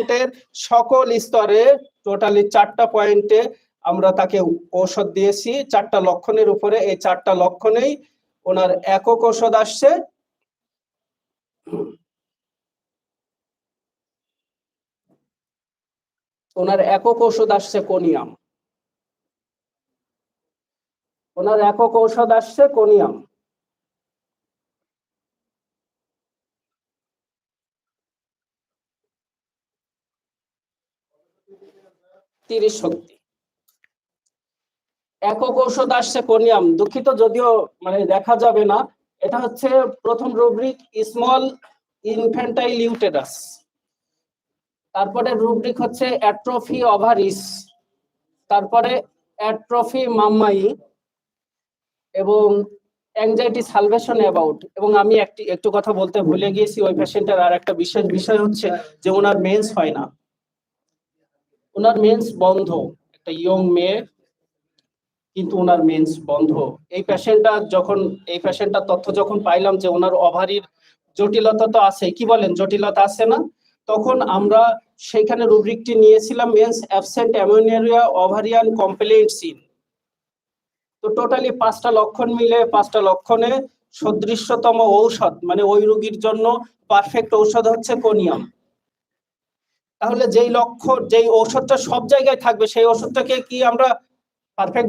পেশেন্টের সকল স্তরে টোটালি 4টা পয়েন্টে আমরা তাকে ঔষধ দিয়েছি 4টা লক্ষণের উপরে। এই 4টা লক্ষণেই ওনার একক ঔষধ আসছে কোনিয়াম। ওনার একক ঔষধ আসছে কোনিয়াম। শক্তি একক ঔষধ আসছে কোনিয়াম। দুঃখিত, যদিও মানে দেখা যাবে না। এটা হচ্ছে প্রথম রুব্রিক স্মল ইনফ্যান্টাইল ইউটেরাস, তারপরে রুব্রিক হচ্ছে অ্যাট্রফি ওভারিস, তারপরে অ্যাট্রফি মাম্মাই এবং অ্যাংজাইটি সালভেশন অ্যাবাউট। এবং আমি একটু কথা বলতে ভুলে গিয়েছি, ওই পেশেন্টের আর একটা বিশেষ বিষয় হচ্ছে যে ওনার মেন্স হয় না, ওনার মেন্স বন্ধ। একটা ইয়ং মেয়ে কিন্তু ওনার মেন্স বন্ধ। এই পেশেন্টটার তথ্য যখন পাইলাম যে ওনার ওভারির জটিলতা তো আছে, কি বলেন জটিলতা আছে না, তখন আমরা সেখানে রুব্রিকটি নিয়েছিলাম menses absent amenorrhoea ovarian complaint seen. তো টোটালি 5টা লক্ষণ মিলে 5টা লক্ষণে সদৃশ্যতম ঔষধ মানে ওই রোগীর জন্য পারফেক্ট ঔষধ হচ্ছে কোনিয়াম। তাহলে যেই ঔষধটা সব জায়গায় থাকবে সেই ওষুধটাকে কি আমরা পারফেক্ট